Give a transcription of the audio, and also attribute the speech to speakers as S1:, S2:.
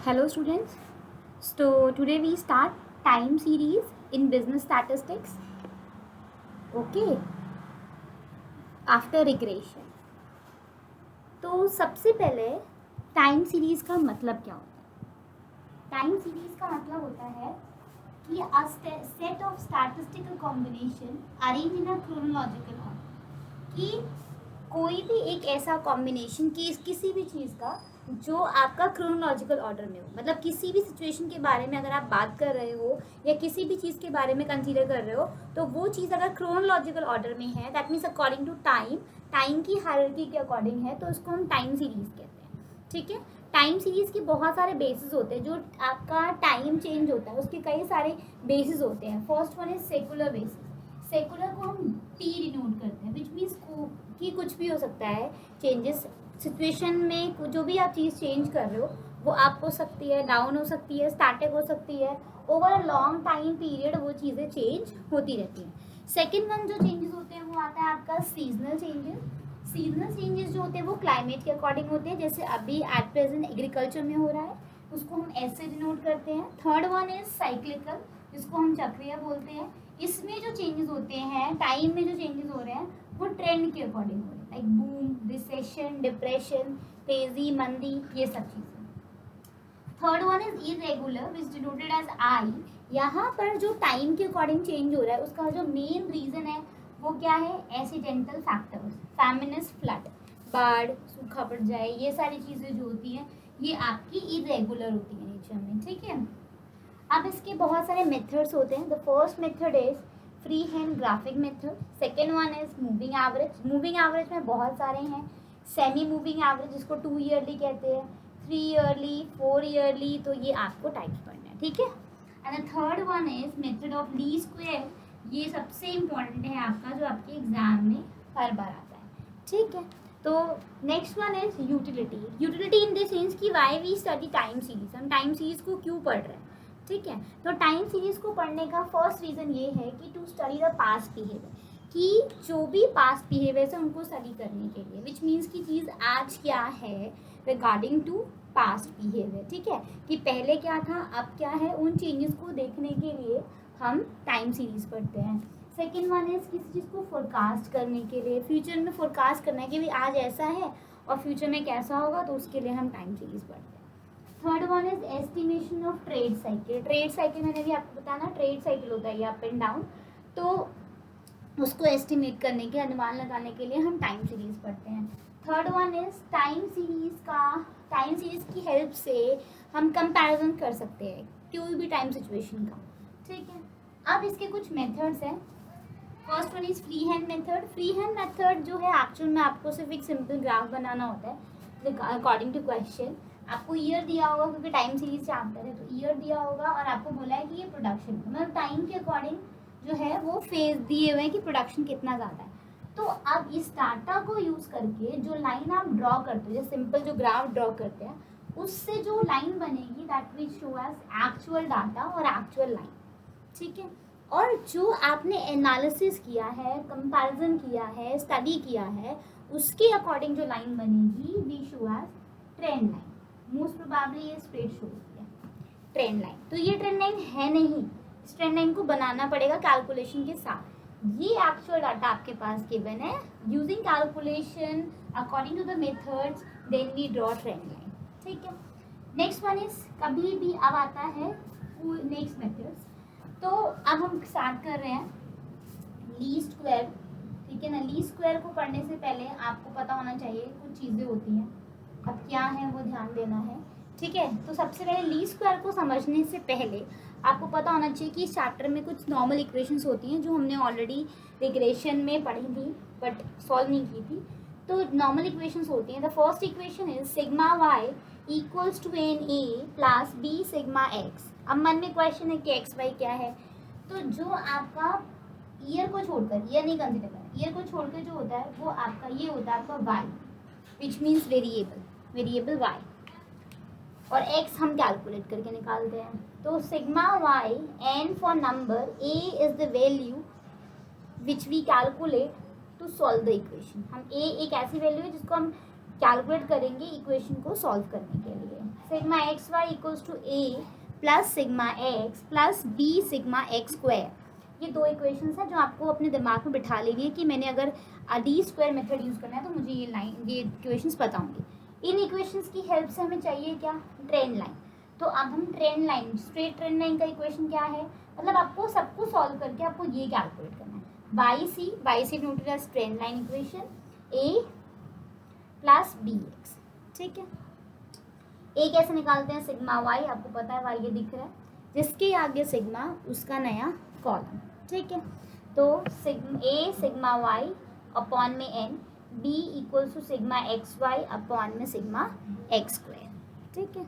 S1: Hello students. So today we start time series in business statistics. Okay. After regression. तो सबसे पहले time series का मतलब क्या होता है? टाइम सीरीज का मतलब होता है कि a set of statistical combination arranged in a chronological order. कि कोई भी एक ऐसा कॉम्बिनेशन किसी भी चीज़ का जो आपका क्रोनोलॉजिकल ऑर्डर में हो, मतलब किसी भी सिचुएशन के बारे में अगर आप बात कर रहे हो या किसी भी चीज़ के बारे में कंसीडर कर रहे हो, तो वो चीज़ अगर क्रोनोलॉजिकल ऑर्डर में है, that means according to time की हायरार्की के अकॉर्डिंग है, तो उसको हम टाइम सीरीज कहते हैं. ठीक है. टाइम सीरीज के बहुत सारे बेसिस होते हैं. जो आपका टाइम चेंज होता है उसके कई सारे बेसिस होते हैं. First one is secular basis. Secular को हम टी डिनोट करते हैं, विच मीन्स कि कुछ भी हो सकता है चेंजेस सिचुएशन में. जो भी आप चीज़ चेंज कर रहे हो वो अप हो सकती है, डाउन हो सकती है, स्टैटिक हो सकती है. Over a long time period वो चीज़ें चेंज होती रहती हैं. सेकेंड वन जो चेंजेस होते हैं वो आता है आपका सीजनल चेंजेस. सीजनल चेंजेस जो होते हैं वो क्लाइमेट के अकॉर्डिंग होते हैं. जैसे अभी एट प्रेजेंट एग्रीकल्चर में हो रहा है, उसको हम ऐसे डिनोट करते हैं. थर्ड वन इज साइक्लिकल, जिसको हम चक्रीय बोलते हैं. इसमें जो चेंजेस होते हैं, टाइम में जो चेंजेस हो रहे हैं वो ट्रेंड के अकॉर्डिंग हो रहे हैं, लाइक बूम, रिसेशन, डिप्रेशन, तेजी, मंदी, ये सब चीज़ें. Third one is irregular which denoted as I. यहाँ पर जो टाइम के अकॉर्डिंग चेंज हो रहा है उसका जो मेन रीजन है वो क्या है? एक्सीडेंटल फैक्टर्स, फैमिनस, फ्लड, बाढ़, सूखा पड़ जाए, ये सारी चीज़ें जो होती हैं ये आपकी इरेगुलर होती है नेचर में. ठीक है. अब इसके बहुत सारे मेथड्स होते हैं. The first method is free hand graphic method. Second one is moving average. Moving average में बहुत सारे हैं. सेमी मूविंग एवरेज, जिसको 2 ईयरली कहते हैं, 3 ईयरली, 4 ईयरली, तो ये आपको टाइप्स पढ़ना है. ठीक है. And the third one is method of ली स्क्वायर. ये सबसे इम्पॉर्टेंट है आपका, जो आपके एग्जाम में हर बार आता है. ठीक है. तो next one is utility. Utility in the sense कि why we study time series. हम टाइम सीरीज को क्यों पढ़ रहे हैं? ठीक है. तो टाइम सीरीज को पढ़ने का फर्स्ट रीज़न ये है कि to study the past behaviour, कि जो भी पास्ट बिहेवियर है उनको स्टडी करने के लिए, विच मीन्स की चीज़ आज क्या है रिगार्डिंग टू पास्ट बिहेवियर. ठीक है. कि पहले क्या था, अब क्या है, उन चेंजेस को देखने के लिए हम टाइम सीरीज पढ़ते हैं. सेकेंड वन इज किसी चीज़ को फोरकास्ट करने के लिए, फ्यूचर में फोरकास्ट करना है कि भाई आज ऐसा है और फ्यूचर में कैसा होगा, तो उसके लिए हम टाइम सीरीज पढ़ते हैं. Third one is estimation of trade cycle. Trade cycle मैंने भी आपको बताया ना, ट्रेड साइकिल होता है ये अप एंड डाउन, तो उसको एस्टिमेट करने के, अनुमान लगाने के लिए हम टाइम सीरीज पढ़ते हैं. Third one is time series की हेल्प से हम कंपैरिजन कर सकते हैं कोई भी टाइम सिचुएशन का. ठीक है. अब इसके कुछ मेथड्स हैं. First one is free hand method. Free hand method जो है एक्चुअल में आपको सिर्फ एक सिंपल ग्राफ बनाना होता है अकॉर्डिंग टू क्वेश्चन. आपको ईयर दिया होगा क्योंकि टाइम सीरीज चैप्टर है, तो ईयर दिया होगा और आपको बोला है कि ये प्रोडक्शन, मतलब टाइम के अकॉर्डिंग जो है वो फेज दिए हुए हैं कि प्रोडक्शन कितना ज़्यादा है. तो अब इस डाटा को यूज़ करके जो लाइन आप ड्रॉ करते हो, जो सिंपल जो ग्राफ ड्रॉ करते हैं, उससे जो लाइन बनेगी that will show as actual data और एक्चुअल लाइन. ठीक है. और जो आपने एनालिसिस किया है, कंपैरिजन किया है, स्टडी किया है, उसके अकॉर्डिंग जो लाइन बनेगी we show as trend line. Most probably ये स्ट्रेट शो होती है ट्रेंड लाइन. तो ये ट्रेंड लाइन है नहीं, इस ट्रेंड लाइन को बनाना पड़ेगा कैलकुलेशन के साथ. ये एक्चुअल डाटा आपके पास गिवन है. Using calculation according to the methods then we draw trend line. ठीक है. नेक्स्ट वन इज कभी भी अब आता है नेक्स्ट मेथड्स. तो अब हम स्टार्ट कर रहे हैं ली स्क्वायर. ठीक है ना. ली स्क्वायर को पढ़ने से पहले आपको पता होना चाहिए कुछ चीज़ें होती हैं. अब क्या है वो ध्यान देना है. ठीक है. तो सबसे पहले ली स्क्वायर को समझने से पहले आपको पता होना चाहिए कि इस चैप्टर में कुछ नॉर्मल इक्वेशंस होती हैं जो हमने ऑलरेडी रिग्रेशन में पढ़ी थी बट सॉल्व नहीं की थी. तो नॉर्मल इक्वेशंस होती हैं. The first equation is sigma Y equals to N A plus B sigma X. अब मन में क्वेश्चन है कि एक्स वाई क्या है. तो जो आपका ईयर को छोड़कर, ईयर नहीं कंसिडर करना, ईयर को छोड़कर जो होता है वो आपका ये होता है आपका Y, which means variable y, और x हम कैलकुलेट करके निकालते हैं. तो sigma y n for number a is the value which we calculate to solve the equation. हम a एक ऐसी वैल्यू है जिसको हम कैलकुलेट करेंगे इक्वेशन को सॉल्व करने के लिए। Sigma X Y equals to A plus sigma X plus B sigma X square, ये दो इक्वेशंस हैं जो आपको अपने दिमाग में बिठा लेनी है कि मैंने अगर डी स्क्वायर मेथड यूज़ करना है तो मुझे ये इक्वेशंस पता होंगी। इन इक्वेशंस की हेल्प से हमें चाहिए क्या, ट्रेंड लाइन। तो अब हम trend line, straight trend line का इक्वेशन क्या है, मतलब आपको सबको सॉल्व करके आपको ये कैलकुलेट करना है, Y C noted as trend line equation, a plus b x. ठीक है, ए कैसे निकालते हैं, सिग्मा वाई, आपको पता है वाई ये दिख रहा है, जिसके आगे सिग्मा उसका नया कॉलम। ठीक है, तो ए सिग्मा वाई अपॉन में N, B equals to sigma X Y upon में सिग्मा एक्स स्क्वायर। ठीक है।